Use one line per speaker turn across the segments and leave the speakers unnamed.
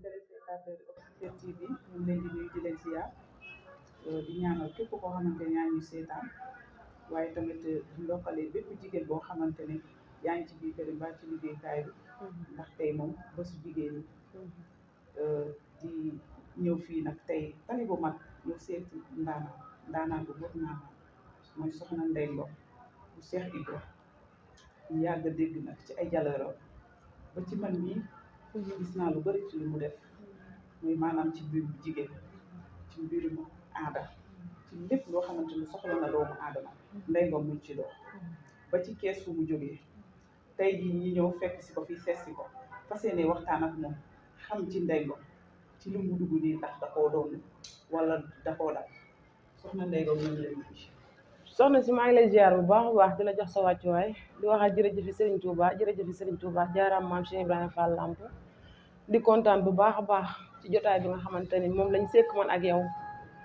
téléspectateur Officiel TV ñu ngi leen di nuyu di leen ziar di ñaanal képp koo xamante ne yaa ngi seetaan waaye tamit di ndokkale bépp jigéen boo xamante ne yaa ngi ci biir kër mbaa ci liggéeykaay bi ndax tey moom bésu jigéen ñi di ñëw fii nag tey tali bu mag ñëw seeti ndaanaan bu bët naanaan mooy soxna Ndeye Ngom bu Cheikh Ibra ñu yàgg a dégg nag ci ay jalooroo ba ci man mii gis naa lu bari ci li mu def muy maanaam ci mbirum jigéen ci mbirum aada ci lépp loo xamante ni soxla na doomu aadama Ndeye Ngom mu ci dox ba ci kees fu mu jógee tey jii ñi ñëw fekk si ko fii sees si ko fas yéene waxtaan ak moom xam ci Ndeye Ngom ci li mu dugg nii ndax da koo doon wala da koo dal soxna Ndeye Ngom ñu lay nuyu.
soxna si maa ngi lay ziar bu baax a baax di la jox sa wàccuwaay di waxaat jërëjëf Serigne Touba jërëjëf Serigne Touba jaaraam maam Cheikh Ibrahima Fall Lamp di kontaan bu baax a baax ci jotaay bi nga xamante ni moom lañ sekk man ak yow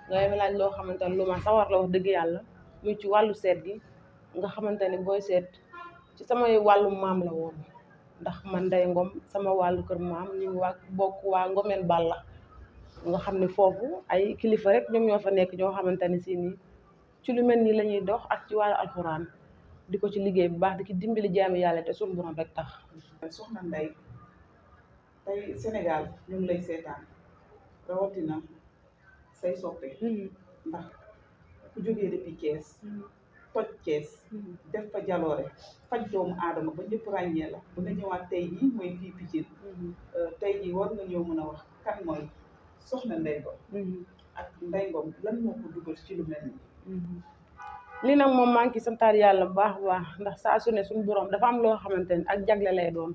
nga laaj loo xamante ni lu ma sawar la wax dëgg yàlla muy ci wàllu seet gi nga xamante ni booy seet ci samay wàllu maam la woon ndax man Ndeye Ngom sama wàllu kër maam ñu ngi bokk waa Ngomeen Balla nga xam ne foofu ay kilifa rek ñoom ñoo fa nekk ñoo xamante ni si nii ci lu mel nii la ñuy dox ak ci wàllu alxuraan di ko ci liggéey bu baax di ci dimbali jaami yàlla te suñu borom rek tax.
soxna Ndeye tey Sénégal ñu ngi lay seetaan rawatina say soppe ndax ku jógee depuis Thiès toj Thiès def fa jaloore faj doomu aadama ba ñëpp ràññee la ba nga ñëwaat tey jii mooy fii Pikine tey jii war nga ñëw mën a wax kan mooy soxna Ndeye Ngom ak Ndeye Ngom lan moo ko dugal ci lu mel nii.
lii nag moom maa ngi ciy santaat yàlla bu baax a baax ndax saa su ne suñu borom dafa am loo xamante ni ak jagle lay doon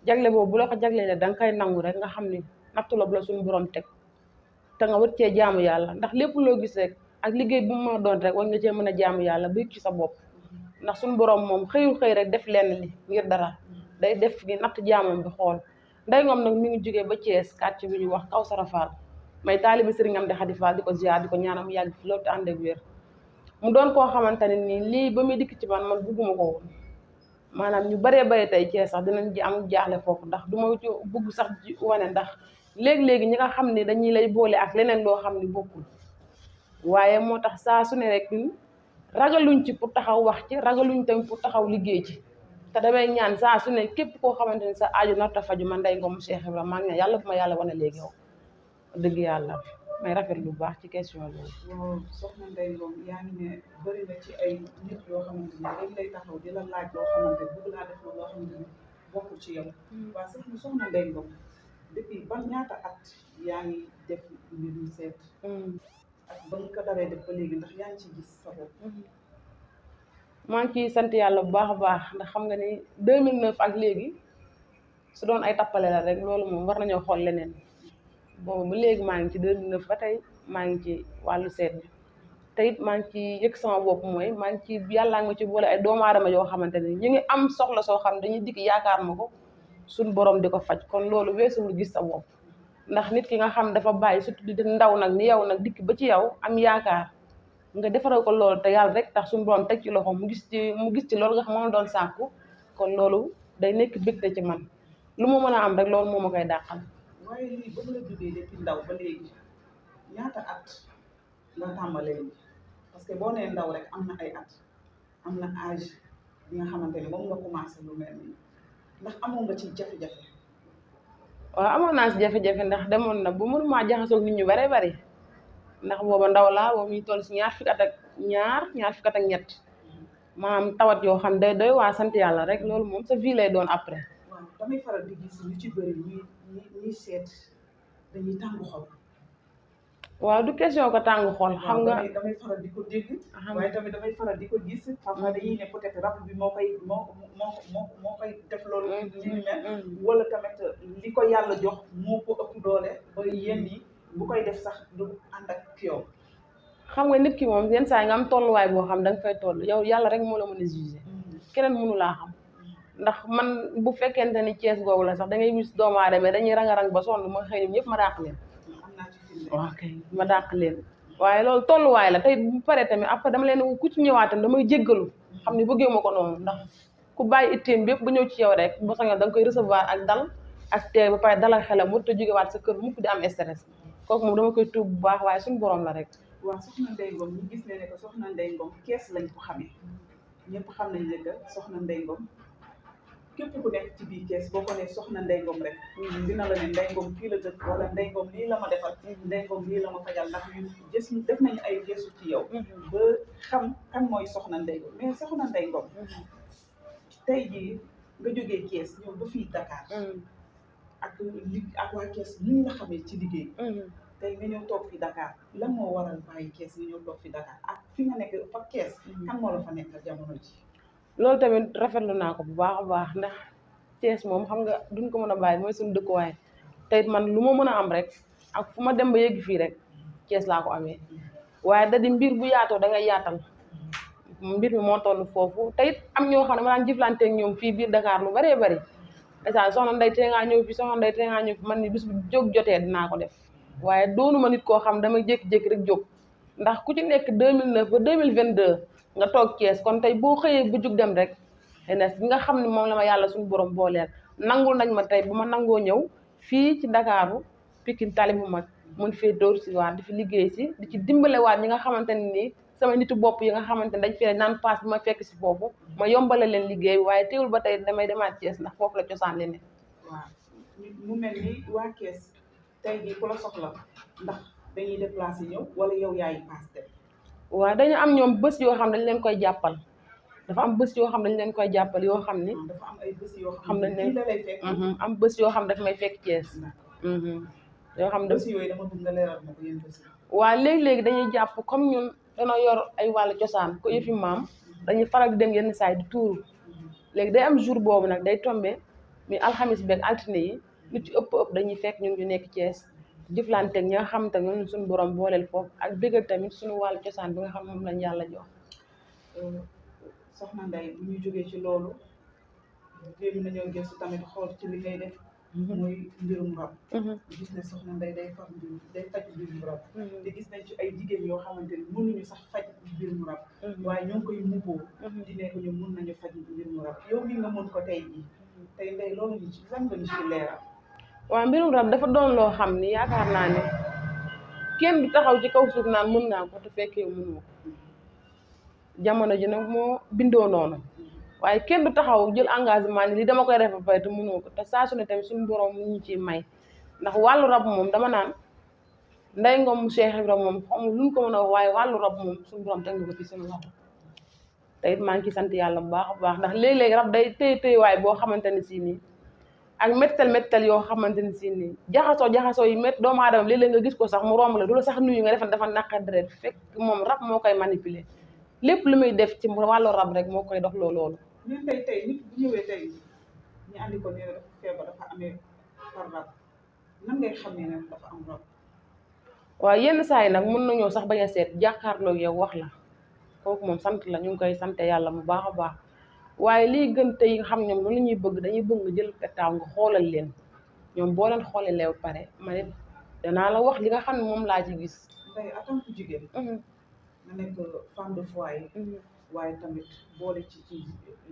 jagle boobu bu la ko jaglelee da nga koy nangu rek nga xam ni nattu la bu la suñu borom teg te nga war cee jaamu yàlla ndax lépp loo gis rek ak liggéey bu mu mën a doon rek war nga cee mën a jaamu yàlla ba ci sa bopp ndax suñu borom moom xëyul xëy rek def lenn li ngir dara day def ni natt jaamam bi xool Ndeye Ngom nag mi ngi jógee ba Thiès quartier bi ñuy wax Kawsara Fall may taalibi Serigne Amdi Khady Fall di ko ziar di ko ñaanal mu yàgg fi loolu te ànd ak wér mu doon koo xamante ne nii lii ba muy dikk ci man bugguma ko woon maanaam ñu baree bare tey Thiès sax dinañ ji am jaaxle foofu ndax du ma ci bugg sax wane ndax léegi-léegi ñi nga xam ne dañuy lay boole ak leneen loo xam ne bokkul waaye moo tax saa su ne rek ragaluñ ci pour taxaw wax ci ragaluñ tamit pour taxaw liggéey ci te damay ñaan saa su ne képp koo xamante ne sa aajo narta faju man Ndeye Ngom Cheikh Ibrahima maa ngi ne yàlla bu ma yàlla wane léegi yow dëgg yàlla may rafet lu baax ci question boobu.
waaw soxna Ndeye Ngom yaa ngi ne bëri na ci ay nit yoo xamante ne dañ lay taxaw di la laaj loo xamante ne bëgg laa def loo xamante ne bokkul ci yow. waaw soxna Ndeye Ngom depuis ban ñaata at yaa ngi def mbirum seet. ak ba nga ko daree def ba léegi ndax yaa ngi ci gis sa bopp.
maa ngi ciy sant yàlla bu baax a baax ndax xam nga ni 2009 ak léegi su doon ay tappale la rek loolu moom war nañoo xool leneen. boobu ba léegi maa ngi ci 2009 ba tey maa ngi ci wàllu seet bi te it maa ngi ci yëg sama bopp mooy maa ngi ci yàllaa nga ci boole ay doomu aadama yoo xamante ne ñu ngi am soxla soo xam ne dañuy dikk yaakaar ma ko suñ borom di ko faj kon loolu weesuwul gis sa bopp ndax nit ki nga xam dafa bàyyi surtout di ndaw nag ni yow nag dikk ba ci yow am yaakaar nga defaral ko loolu te yàlla rek tax suñu borom teg ci loxo mu gis ci loolu nga xam moom doon sàkku kon loolu day nekk bégte ci man lu mu mën a am rek loolu moo ma koy dàqal.
waaye lii ba nga la jógee depuis ndaw ba léegi ñaata at nga tàmbalee nii parce que boo nee ndaw rek am na ay at am na âge bi nga xamante ne moom nga commencé lu mel nii ndax amoon nga ci jafe-jafe.
waaw amoon naa si jafe-jafe ndax demoon na bu mënu maa jaxasoo nit ñu bare bari ndax booba ndaw laa boobu ñu toll si ñaar fukki at ak ñett maanaam tawat yoo xam day doy waa sant yàlla rek loolu moom sa vie lay doon après.
waaw damay faral di gis ñu ci bëri ñuy seet dañuy tàng xol.
waaw du question ko tàng xol. xam nga
damay faral di ko dégg. waaye tamit damay faral di ko gis. parfois dañuy ne peut-être rab bi moo koy def loolu. li mel wala tamit li ko yàlla jox moo ko ëpp doole ba yenn yi bu koy def sax du ànd ak yow.
xam nga nit ki moom yenn saa yi nga am tolluwaay boo xam da nga fay toll yow yàlla rek moo la mën a juger keneen mënu laa xam. ndax man bu fekkente ni Thiès googu la sax da ngay gis doomu aadama dañuy rang-rang ba sonn ma xëy ñoom ñëpp ma dàq leen. waaw kay ma dàq leen waaye loolu tolluwaay la tey bu paree tamit après dama leen ku ci ñëwaatam damay jéggalu xam ne bëggee ma ko noonu ndax ku bàyyi itteem bépp ba ñëw ci yow rek ba sañoon da nga koy recevoir ak dal ak tey ba pare dalal xelam warut a jógewaat sa kër mukk di am stress kooku moom dama koy tuub bu baax waaye suñu borom la rek.
waaw soxna Ndeye Ngom ñu gis ne ko soxna Ndeye Ngom kees lañ ko xamee ñëpp xam nañ ne que soxna Ndeye Ngom képp ku nekk ci biir kees boo ko nee soxna Ndeye Ngom rek dina la ne Ndeye Ngom fii la dëkk wala Ndeye Ngom lii la ma defal Ndeye Ngom lii la ma fajal ndax ñu gës def nañu ay gëstu ci yow ba xam kan mooy soxna Ndeye Ngom mais soxna Ndeye Ngom tey jii nga jógee kees ñëw ba fii Dakar ak waa kees ñu ngi la xamee ci liggéey tey nga ñëw toog fi Dakar lan moo waral bàyyi kees nga ñëw toog fi Dakar ak fi nga nekk fa kees kan moo la fa nekkal jamono ji
loolu tamit rafetlu naa ko bu baax a baax ndax Thiès moom xam nga duñ ko mën a bàyyi mooy suñu dëkkuwaay te it man lu ma mën a am rek ak fu ma dem ba yegg fii rek Thiès laa ko amee waaye da di mbir bu yaatoo da ngay yaatal mbir mi moo toll foofu te it am ñoo xam ne ma daan jëflante ak ñoom fii biir Dakar lu bëree bëri ndeysaan soxna Ndeye tey ngaa ñëw fi soxna Ndeye tey ngaa ñëw fi man ni bis bu jóg jotee dinaa ko def waaye doonu ma nit koo xam dama jékki-jékki rek jóg ndax ku ci nekk 2009 ba 2022 nga toog Thiès kon tey boo xëyee bu jug dem rek xëy na nga xam ne moom la ma yàlla suñu borom booleel nangul nañ ma tey bu ma nangoo ñëw fii ci Ndakaaru Pikine tali bu mag mun fee dóor si waat di fi liggéey si di ci dimbalewaat ñi nga xamante ne nii sama nitu bopp yi nga xamante ne dañ fi naan paas bi ma fekk si foofu ma yombale leen liggéey waaye teewul ba tey damay demaat Thiès ndax foofu la cosaan li ne.
waaw mu mel ni waa kees tey jii ku la soxla ndax dañuy déplacé ñëw wala yow yaay paas dem.
waaw dañu am ñoom bés yoo xam dañ leen koy jàppal dafa am bés yoo xam dañ leen koy jàppal yoo xam ni.
dafa am ay bés yoo
xam nañ ne
la lay fekk.
am bés yoo xam daf may fekk Thiès. yoo xam
bés yooyu dama bëgg nga leeral ma ko yéen bés.
waaw léegi-léegi dañuy jàpp comme ñun dañoo yor ay wàllu cosaan ko yëfi maam dañuy faral di dem yenn saay di tuuru léegi day am jour boobu nag day tombé muy alxamis beeg altine yi lu ci ëpp dañuy fekk ñun ñu nekk Thiès jëflanteeg ñi nga xam te ñun suñu borom booleel foofu ak bëggal tamit suñu wàllu cosaan bi nga xam moom lañ yàlla jox.
soxna Ndeye bu ñu jógee ci loolu jéem nañoo gëstu tamit xool ci li ngay def. muy mbirum rab. gis ne soxna Ndeye day faj mbirum rab. te gis nañ ci ay jigéen yoo xamante ni mënuñu sax faj mbirum rab. waaye ñoo ngi koy mubboo. di ne ko ñu mun nañu faj mbirum rab yow mi nga mun ko tey jii tey Ndeye loolu ñu ci lan nga ñu ci leeral.
waaw mbirum rab dafa doon loo xam ni yaakaar naa ne kenn du taxaw ci kaw suuf naan mën naa ko te fekkee mënoo ko jamono ji nag moo bindoo noonu waaye kenn du taxaw jël engagement ni li dama koy def ba pare te mënoo ko te saa su ne tamit suñu borom ñu ciy may ndax wàllu rab moom dama naan Ndeye Ngom Cheikh Ibrahima moom xamul luñ ko mën a wax waaye wàllu rab moom suñu borom teg na ko fi suñu loxo te it maa ngi ciy sant yàlla bu baax a baax ndax léeg-léeg rab day téye waaye boo xamante ne si nii ak méttal yoo xamante ne si nii jaxasoo yi mét doomu aadama léeg-léeg nga gis ko sax mu romb la du la sax nuyu nga defa dafa naqar deret fekk moom rab moo koy manipuler lépp lu muy def ci wàllu rab rek moo koy dox loolu.
ñun tey nit bu ñëwee tey ñu andi ko nee dafa feebar dafa amee par rab nan ngay xam ne dafa am rab.
waaw yenn saa yi nag mën nañoo sax bañ a seet jàkkaarloo yow wax la kooku moom sant la ñu ngi koy sante yàlla bu baax a baax waaye liy gën tey nga xam ñoom loolu ñuy bëgg dañuy bëgg nga jël petaaw nga xoolal leen ñoom boo leen xoolee leew pare ma ne danaa la wax li nga xam ne moom laa ci gis.
Ndeye en tant que jigéen. nga nekk femme de foyer. waaye tamit boole ci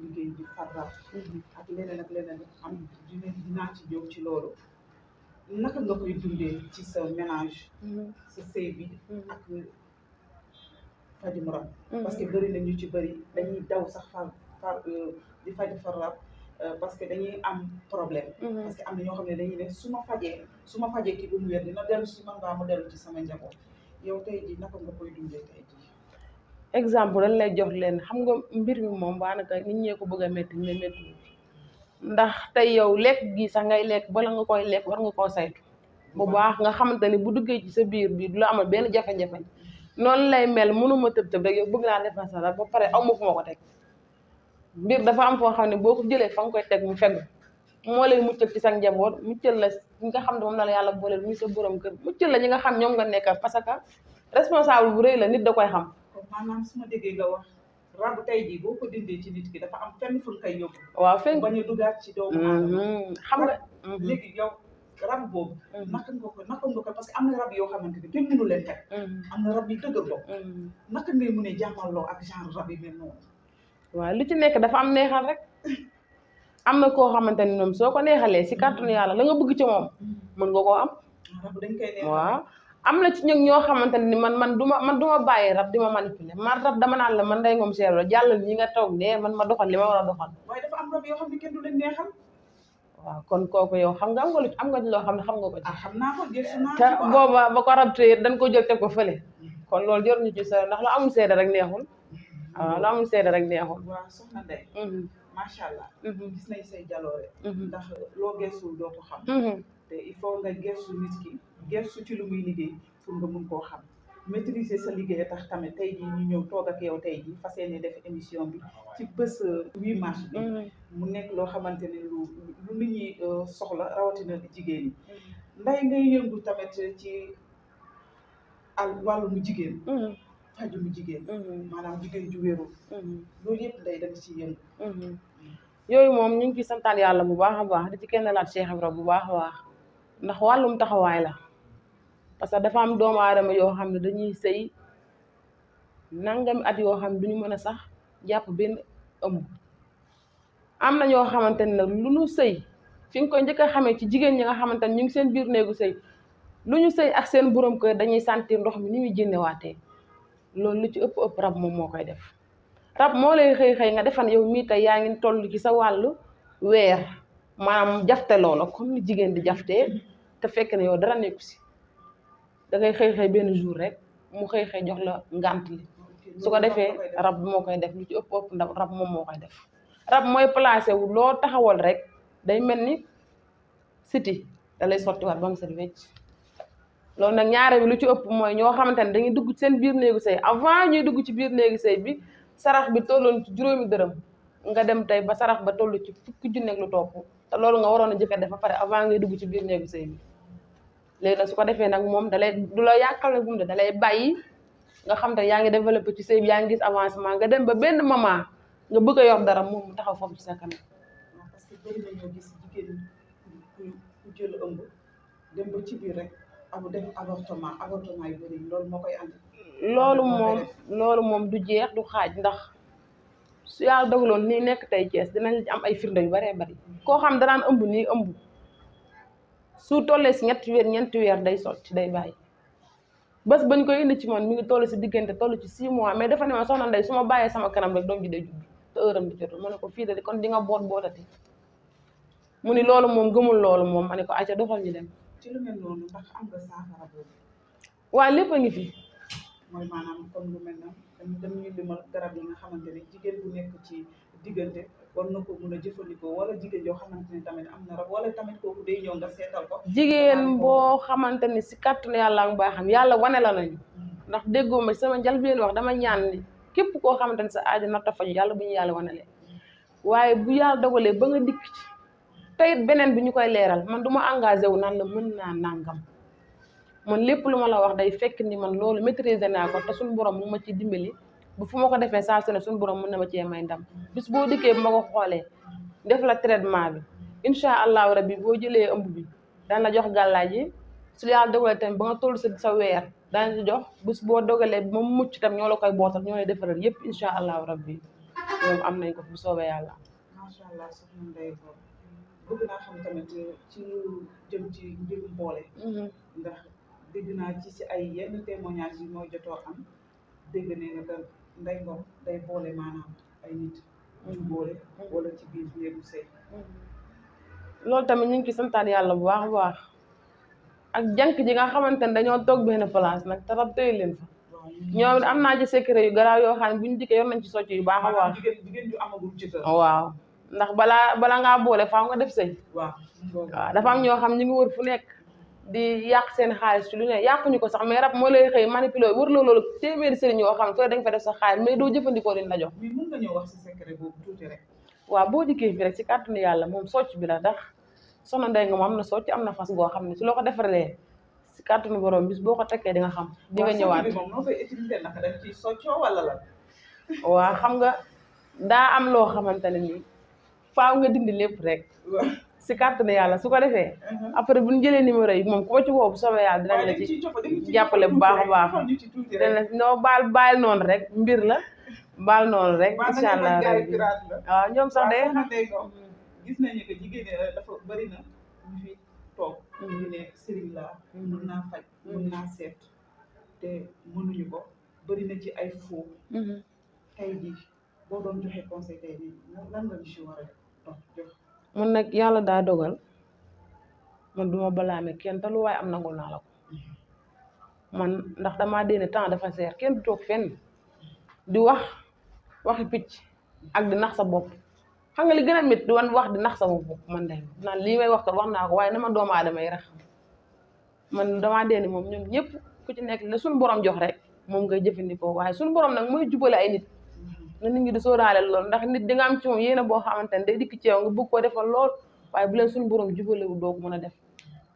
liggéey bi far rab ak leneen am dinaa ci jóg ci loolu naka nga koy dundee ci sa ménage sa sëy bi ak fajum rab parce que bëri na ñu ci bëri dañuy daw sax far di faj far rab parce que dañuy am problème parce que am na ñoo xam ne dañuy ne su ma fajee kii bu mu wér dina dellu si man baa mu dellu ci sama njaboot yow tey ji naka nga koy dundee tey ji
exemple dañ lay jox leen xam nga mbir mi moom daanaka nit ñee ko bëgg a métti mais métti ndax tey yow lekk gi sax ngay lekk bala nga koy lekk war nga koo saytu bu baax nga xamante ni bu duggee ci sa biir bi du la amal benn jafe-jafe noonu lay mel mënuma tëb rek yow bëgg naa defar sa rab ba pare aw ma fu ma ko teg mbir dafa am foo xam ne boo ko jëlee fa nga koy teg mu fegu moo lay muccal ci sa njaboot muccal la ñi nga xam ne moom na la yàlla booleel muy sa borom kër muccal la ñi nga xam ñoom nga nekkal parce que responsable bu rëy la nit da koy xam.
maanaam su ma déggee nga wax rabu tey jii boo ko dindee ci nit ki dafa am fenn fu nga koy yóbbu.
waaw fenn
bañ a dugaat ci doomu aadama.
xam nga.
léegi yow rab boobu. naka nga ko parce que am na rab yoo xamante ni kenn mënu leen fekk. am na rab yu dëgër bopp. naka ngay mënee jàmmaloo ak genre rab yi mel noonu.
waaw lu ci nekk dafa am neexal rek am na koo xamante ni ñoom soo ko neexalee si kàttanu yàlla la nga bëgg ci moom mën nga koo am.
rab dañ koy neexal.
waaw am na ci ñoo xamante ni man du ma bàyyi rab di ma manipuler man rab dama naan la man Ndeye Ngom Sène jàllal ñi nga toog ne man ma doxal li ma war a doxal.
waaye dafa am rab yoo xam ne kenn du leen neexal.
waaw kon kooku yow xam nga am nga loo xam ne xam nga ko ci.
xam naa ko gëstu naa
te booba ba ko rab téye dañ ko jël teg ko fële kon loolu jor ñu ci sa ndax lu amul seede rek neexul. waaw lu amul seede rek neexul.
waaw soxna Ndeye. macha allah. gis nañ say jaloore. ndax loo gëstu doo ko xam. te il faut nga gëstu nit ki gëstu ci lu muy liggéey pour nga mun koo xam maîtriser sa liggéey tax tamit tey jii ñu ñëw toog ak yow tey jii fas yéene def émission bi ci bés 8 mars bi. mu nekk loo xamante ne lu nit ñi soxla rawatina jigéen ñi. Ndeye ngay yëngu tamit ci wàllum jigéen. fajum jigéen. maanaam jigéen ju wérul. loolu yëpp Ndeye dañ ci yëngu.
yooyu moom ñu ngi ciy santaan yàlla bu baax a baax di ci kenn laat Cheikh Ibra bu baax a baax ndax wàllum taxawaay la parce que dafa am doomu aadama yoo xam ne dañuy sëy nangami at yoo xam ne duñu mën a sax jàpp benn ëmb. am na ñoo xamante ne nag lu ñu sëy fi nga koy njëkk a xamee ci jigéen ñi nga xamante ne ñu ngi seen biir néegu sëy lu ñu sëy ak seen borom kër dañuy sentir ndox mi ni muy génnewaatee loolu lu ci ëpp rab moom moo koy def. rab moo lay xëy nga defan yow mii tey yaa ngi toll ci sa wàllu weer maanaam jafte loola comme ni jigéen di jaftee te fekk ne yow dara nekku si da ngay xëy benn jour rek mu xëy jox la ngànt li su ko defee rab moo koy def lu ci ëpp ndax rab moom moo koy def. rab mooy placé wu loo taxawal rek day mel ni siti da lay sottiwaat ba mu set wecc loolu nag ñaare bi lu ci ëpp mooy ñoo xamante ne dañuy dugg seen biir néegu sëy avant ñuy dugg ci biir néegu sëy bi sarax bi tolloon ci 5 dërëm nga dem tey ba sarax ba toll ci 10 junni ak lu topp te loolu nga waroon a jëkk a def ba pare avant ngay dugg ci biir néegu sëy bi léegi nag su ko defee nag moom dalay du la yàqal nag da lay bàyyi nga xam te yaa ngi développé ci sëy bi yaa ngi gis avancement nga dem ba benn moment nga bëgg a yor dara moom mu taxaw foofu ci sa kanam.
parce que bëri na ñoo gis jigéen ku jël ëmb dem ba ci biir rek def avortement yu bëri loolu moo koy andi. loolu moom du jeex du xaaj ndax su yàlla dogaloon nii nekk tey Thiès dinañ am ay firnde yu baree bari koo xam danaan ëmb nii ëmb su tollee si ñeenti weer day sotti day bàyyi bés bañ koy indi ci man mi ngi toll si diggante toll ci 6 mois mais dafa ne ma soxna Ndeye su ma bàyyee sama kanam rek doom ji day judd te heure am di jotul ma ne ko fii de kon di nga bootati mu ni loolu moom gëmul loolu moom ma ne ko acca doxal ñu dem. ci lu mel noonu ndax am nga saafara boobu.
waaw lépp a ngi fi.
mooy maanaam comme lu mel na dañuy limal garab yi nga xamante ne jigéen bu nekk ci diggante war na ko mun a jëfandikoo wala jigéen yoo xamante ne tamit am na rab wala tamit kooku day ñëw nga seetal ko.
jigéen boo xamante ni si kàttanu yàlla ak baaxam yàlla wane la nañu ndax déggoo ma sama njëlbéen wax dama ñaan ni képp koo xamante ni sa aajo narta faju yàlla bu ñu yàlla wanele waaye bu yàlla dogalee ba nga dikk ci teyit beneen bi ñu koy leeral man du ma engagé wu naan la mën naa nangam man lépp lu ma la wax day fekk ni man loolu maîtriser naa ko te suñu borom mu ma ci dimbali bu fu ma ko defee saa su ne suñu borom mën na ma cee may ndam bis boo dikkee bu ma ko xoolee def la traitement bi incha allahu rabbi boo jëlee ëmb bi daan la jox gàllaaj yi su yàlla dogalee tamit ba nga toll sa weer daan la jox bis boo dogalee ba mu mucc tam ñoo la koy bootal ñoo lay defaral yëpp incha allahu rabbi ñoom am nañ ko bu soobee yàlla.
macha allah soxna Ndeye bëgg naa xam tamit ci lu jëm ci mbirum boole. ndax dégg naa ci si ay yenn témoignage yi mooy jotoo am dégg ne nga Ndeye Ngom day boole maanaam ay nit ñu boole wala ci biir néegu sëy.
loolu tamit ñu ngi ci santaan yàlla bu baax a baax ak jànk ji nga xamante ne dañoo toog benn place nag te rab tëye leen fa ñoom am naa ci secret yu garaaw yoo xam ne bu ñu dikkee yor nañ ci socc yu baax a baax.
jigéen ju amagul ci kër.
waaw ndax bala ngaa boole faaw nga def sëy.
waaw
dafa am ñoo xam ñu ngi wër fu nekk di yàq seen xaalis ci lu ne yàquñu ko sax mais rab moo lay xëy manipuler wër loolu téeméeri sëriñ yoo xam ne fooy dañ fa def sa xaalis mais doo jëfandikoo liñ la jox.
mais mën nga ñëw wax si secret boobu tuuti rek.
waaw boo dikkee fi rek si kàttanu yàlla moom socc bi la ndax soxna Ndeye Ngom am na socc am na fas goo xam ne su loo ko defaree si kàttanu borom bis boo ko tekkee di nga xam. di nga ñëwaat
waaw moom noo koy utiliser naka dañ ciy soccoo wala la.
waaw xam nga daa am loo xamante ne nii faaw nga dindi lépp rek. si kàttanu yàlla su ko defee. après bu ñu jëlee numéro yi moom ku ma ci woo bu soobee yàlla dinañ la ci jàppale bu baax a baax. dinañ la noo baal noonu rek mbir la baal noonu rek. incha allah waaw ñoom sax de.
gis nañu que jigéen ñi dafa bëri na ñu fi toog ñu ne sëriñ laa mën naa faj mën naa seet te mënuñu ko bëri na ci ay faux tey jii boo doon joxe conseil tey nii lan nga ñu si war a jox
man nag yàlla daa dogal man duma balaame kenn te lu waaye am nangul naa la ko man ndax damaa dee ne temps dafa seer kenn du toog fenn di waxi picc ak di nax sa bopp xam nga li gën a métti di wax di nax sa bopp man de naan lii may wax kat wax naa ko waaye na ma doomu aadama yi rax man damaa dee ne moom ñoom ñëpp ku ci nekk la suñu borom jox rek moom ngay jëfandikoo waaye suñu borom nag mooy jubale ay nit na nit ñi di sóoraale lool ndax nit di nga am ci moom yéene boo xamante ne day dikk ci yow nga bëgg koo defal lool waaye bu leen suñu borom jubalewu doo ko mën a def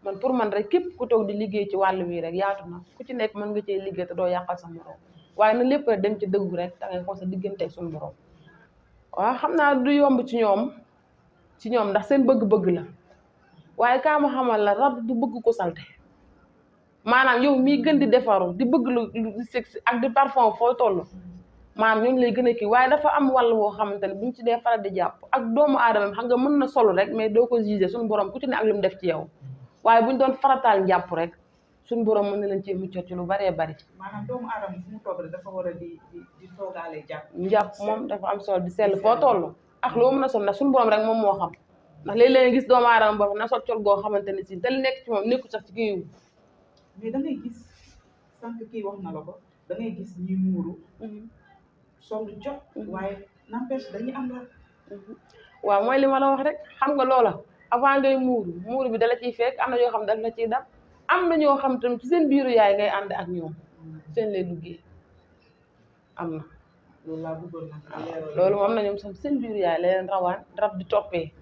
man pour man rek képp ku toog di liggéey ci wàllu wi rek yaatu na ku ci nekk mën nga cee liggéey te doo yàqal sa morom waaye na lépp rek dem ci dëggu rek da ngay xool sa diggante suñu borom waaw xam naa du yomb ci ñoom ndax seen bëgg-bëgg la waaye kaa ma xamal la rab du bëgg ko salte maanaam yow mii gën di defaru di bëgg lu sexe ak di parfum foo toll maanaam ñooñu lay gën a kii waaye dafa am wàll woo xamante ne buñ ci dee faral di jàpp ak doomu aadama xam nga mën na solo rek mais doo ko juger suñu borom ku ci ne ak lu mu def ci yow waaye buñ doon farataal njàpp rek suñu borom mën na leen cee muccal ci lu baree bari.
maanaam doomu aadama fu mu toog rek dafa war a di toogaale jàpp.
njàpp moom dafa am solo di sell foo toll ak loo mën a sol ndax suñu borom rek moom moo xam ndax léeg-léeg gis doomu aadama boo xam na sol col goo xamante ne si te li nekk ci moom nekkul sax ci kii
mais da ngay gis sànq kii wax na la ko da ngay gis ñi muuru. sol jot waaye n'empêche dañuy am la.
waaw mooy li ma la wax rek xam nga loola avant ngay muuru bi dala ciy fekk am na ñoo xam daf la ciy dab am na ñoo xam tam ci seen biiru yaay ngay ànd ak ñoom seen lay duggee am na.
loolu laa bëggoon nag.
loolu moom am na ñoom sax seen biiru yaay la leen rawaan rab di toppee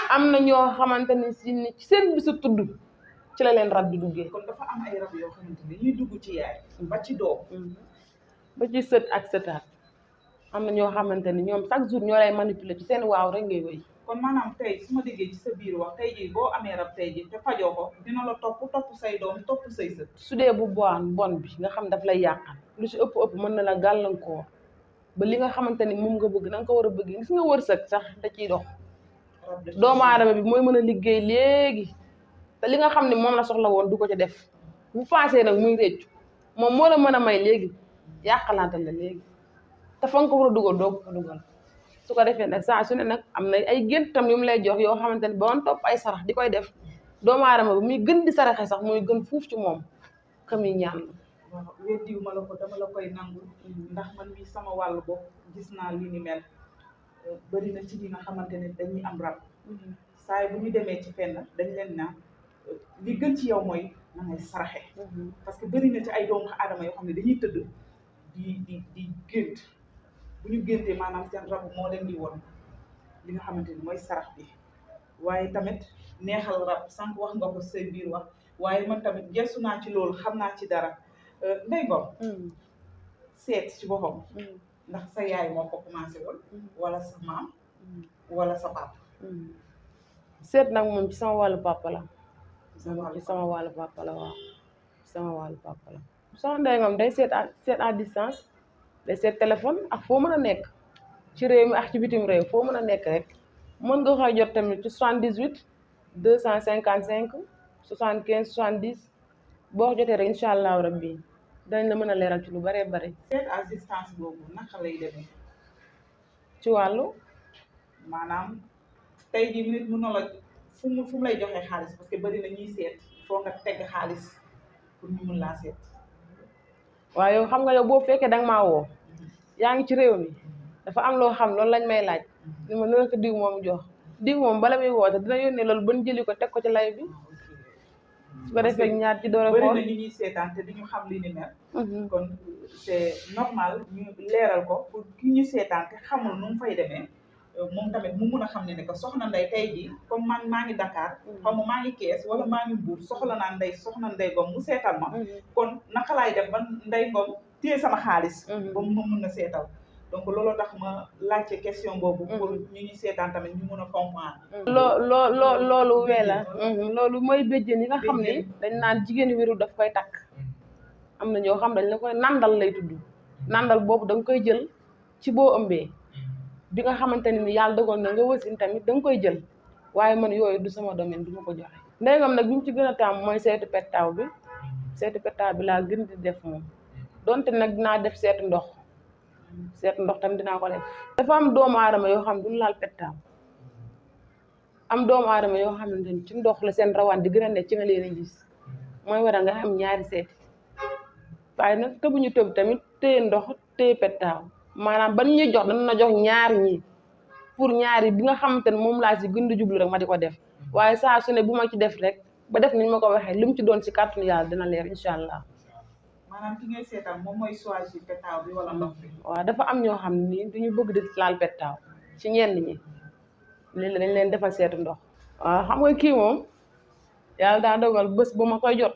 am na ñoo xamante ne si ni ci seen bisu tudd ci la leen rab di duggee.
kon dafa am ay rab yoo xamante ne ñuy dugg ci yaay. ba ci doom.
ba ci sët ak sëtaat am na ñoo xamante ni ñoom chaque jour ñoo lay manipuler ci seen waaw rek ngay wéy.
kon maanaam tey su ma déggee ci sa biir wax tey jii boo amee rab tey jii te fajoo ko dina la topp say doom topp say sët.
su dee bu bon bi nga xam daf lay yàqal lu si ëpp mën na la gàllankoor ba li nga xamante ni moom nga bëgg na nga ko war a bëgg gis nga wërsëg sax da ciy dox. doomu aadama bi mooy mën a liggéey léegi te li nga xam ne moom la soxla woon du ko ci def bu paasee nag muy réccu moom moo la mën a may léegi yàqalaante la léegi te fa nga ko war a dugal doo ko fa dugal su ko defee nag saa su ne nag am na ay gént tam yu mu lay jox yoo xamante ne ba woon topp ay sarax di koy def doomu aadama bi muy gën di saraxe sax muy gën fuuf ci moom kam yi ñaan la.
waaw weddiwu ma la ko dama la koy nangu ndax man mii sama wàllu bopp gis naa li ni mel bëri na ci ñi nga xamante ne dañuy am rab saa yi bu ñu demee ci fenn dañ leen naan li gën ci yow mooy na ngay saraxe parce que bëri na ci ay doomu aadama yoo xam ne dañuy tëdd di gént bu ñu géntee maanaam seen rab moo leen di woon li nga xamante ni mooy sarax bi waaye tamit neexal rab sànq wax nga ko seen biir wax waaye man tamit gestu naa ci loolu xam naa ci dara Ndeye Ngom seet ci boppam ndax sa yaay moo ko commencé woon wala sa maam wala sa papa
seet nag moom ci sama wàllu papa la ci sama wàllu papa la waaw ci sama wàllu papa la soxna Ndeye Ngom day seet à distance day seet téléphone ak foo mën a nekk ci réew mi ak ci bitim réew foo mën a nekk rek mën nga koy jot tamit ci 78 255 75 70 boo ko jotee rek incha allahu rabbi dañ la mën a leeral ci lu bëree bëri.
seet à distance boobu naka lay demee.
ci wàllu.
maanaam tey jii nit mën na la fu mu lay joxee xaalis parce que bëri na ñuy seet foo nga teg xaalis pour ñu mun laa seet.
waaw yow xam nga yow boo fekkee danga maa woo yaa ngi ci réew mi dafa am loo xam loolu lañ may laaj ni ma noonu ko diw moom jox diw moom bala muy woote dina yónnee loolu ban jëli ko teg ko ci lay bi su ko defee ñaar ci door a
bëri na ñu ñuy seetaan te duñu xam li ni mel. kon c'est normal ñu leeral ko pour ki ñu seetaan te xamul nu mu fay demee moom tamit mu mun a xam ne que soxna Ndeye tey jii comme man maa ngi Dakar xaw ma maa ngi Kees wala maa ngi Mbuur soxla naa soxna Ndeye Ngom mu seetal ma kon naka laay def ba Ndeye Ngom téye sama xaalis ba mu mun a seetal donc looloo tax ma laajte question boobu pour ñu ñu seetaan tamit ñu mun a comprendre
loolu wee la loolu mooy béjjén yi nga xam ne dañ naan jigéen wéru daf koy takk am na ñoo xam dañ la koy nandal lay tudd nandal boobu da nga koy jël ci boo ëmbee bi nga xamante ne ni yàlla dogal na nga wasin tamit da nga koy jël waaye man yooyu du sama domaine du ma ko joxe. Ndey Ngom nag bi mu ci gën a taamu mooy seetu pettaaw bi seetu pettaaw bi laa gën di def moom donte nag dinaa def seetu ndox tamit dinaa ko def. dafa am doomu aadama yoo xam duñu laal pettaaw am doomu aadama yoo xamante ni ci ndox la seen rawaan di gën a nekk ci nga leen a gis mooy waral nga am ñaari seeti waaye nag tëbuñu tëb tamit téye ndox téye pettaaw maanaam ban ñuy jox dana na jox ñaar ñi pour ñaari bi nga xamante ne moom laa si gën di jublu rek ma di ko def waaye saa su ne bu ma ci def rek ba def ni ñu ma ko waxee li mu ci doon si kàttanu yàlla dina leer incha allah.
maanaam ki ngay seetal moom mooy choisir pettaaw bi wala ndox bi.
waaw dafa am ñoo xam ni duñu bëgg di laal pettaaw ci ñenn ñi léegi dañ leen defal seetu ndox. waaw xam nga kii moom yàlla daa dogal bés bu ma koy jot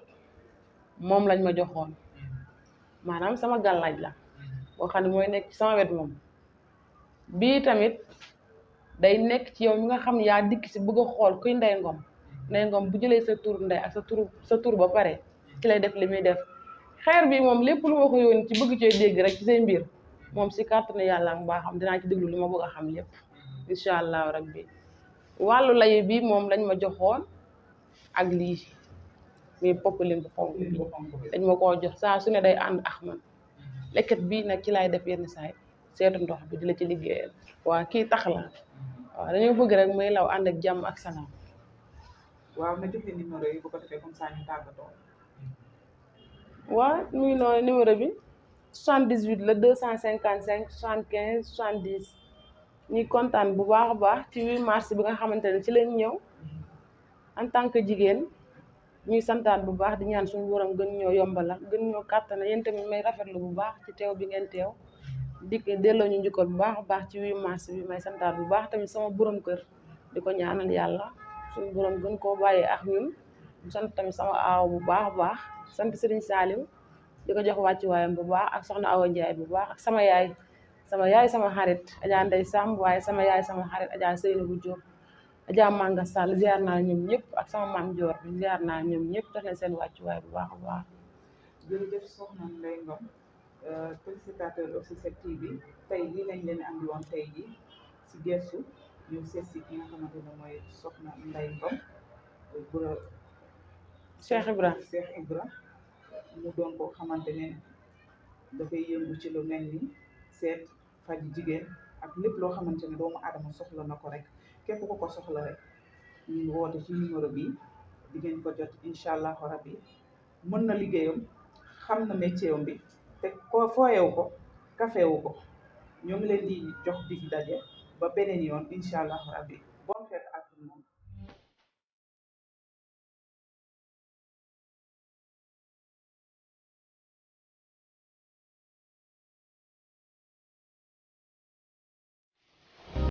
moom lañ ma joxoon maanaam sama gàllaaj la boo xam ne mooy nekk ci sama wet moom bii tamit day nekk ci yow mi nga xam ne yaa dikk si bëgg a xool kuy Ndey Ngom Ndey Ngom bu jëlee sa tur ndey ak sa tur ba pare ci lay def li muy def xeer bi moom lépp lu ma ko yónni ci bëgg cee dégg rek ci say mbir moom si kàttanu yàlla ak mbaaxam dinaa ci déglu li ma bëgg a xam lépp incha allahu rabbi wàllu lay bi moom lañ ma joxoon ak lii muy poppalim bu xonk bi dañ ma koo jox saa su ne day ànd ak man lekket bii nag ci laay def yenn saay seetu ndox bi di la ci liggéeyal. waa kii tax la waaw dañoo bëgg rek muy law ànd ak jàmm ak salaam.
waaw na joxe numéro yi bu ko defee comme ça ñu tàggatoo.
waaw muy noonu numéro bi 78 la 255 75 70 ñuy kontaan bu baax a baax ci 8 mars bi nga xamante ne ci leen ñëw en tant que jigéen ñuy santaan bu baax di ñaan suñu borom gën ñoo yombalal gën ñoo kàttana yéen tamit may rafetlu bu baax ci teew bi ngeen teew dikk delloo ñu njukkal bu baax a baax ci 8 mars bi may santaan bu baax tamit sama borom kër di ko ñaanal yàlla suñu borom gën koo bàyyee ak ñun sant tamit sama aaw bu baax a baax sant Serigne Saliou di ko jox wàccuwaayam bu baax ak soxna Awa Ndiaye bu baax ak sama yaay sama xarit Adja Ndeye Samb waaye sama yaay sama xarit Adja Seynabou Diop Adja Manga Sall ziar naa ñoom ñëpp ak sama maam Dior bi ziar naa ñoom ñëpp def leen seen wàccuwaay bu baax a baax.
jërëjëf soxna Ndey Ngom téléspectateur aussi 7TV tey lii lañ leen andi woon tey ji si gëstu ñu seet si ki nga xamante ne mooy soxna Ndey Ngom bura
Cheikh Ibra
mu doon koo xamante ne dafay yëngu ci lu mel ni seet faj jigéen ak lépp loo xamante ne doomu aadama soxla na ko rek képp ku ko soxla rek ñu woote ci numéro bi di ngeen ko jot incha allahu rabbi mën na liggéeyam xam na métier am bi te ko fooyewu ko kafewu ko ñoo ngi leen di jox dig daje ba beneen yoon incha allahu rabbi